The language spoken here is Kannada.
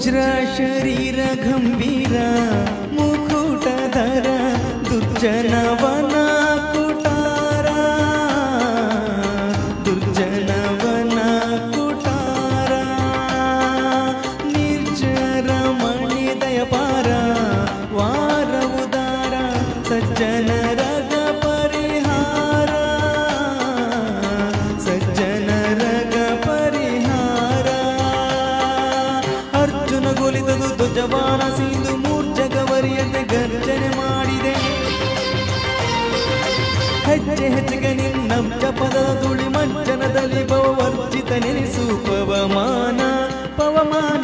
ವಜ್ರ ಶರೀರ ಗಂಭೀರ ಮುಕುಟಧರ ದುರ್ಜನವನ ಕುಟಾರ ದುರ್ಜನವನ ಕುಟಾರ ನಿರ್ಜರ ಮಣಿ ದಯಪಾರ ವಾರ ಉದಾರ ಸಜ್ಜನರಗ ಪರಿಹಾರ ಸಜ್ಜನರಗ ಪರಿಹಾರ ಅರ್ಜುನ ಗೊಲಿತದು ಧ್ವಜವಾನ ಸಿಂಧು ಮೂರ್ಜಗವರಿಯತೆ ಗರ್ಜನೆ ಮಾಡಿದೆ ಹೆಜ್ಜೆ ಹೆಜ್ಜೆಗೆ ನಿನ್ನ ಪದದ ತುಳಿ ಮಂಚನದಲ್ಲಿ ಭವವರ್ಜಿತ ನೆನೆಸು ಪವಮಾನ ಪವಮಾನ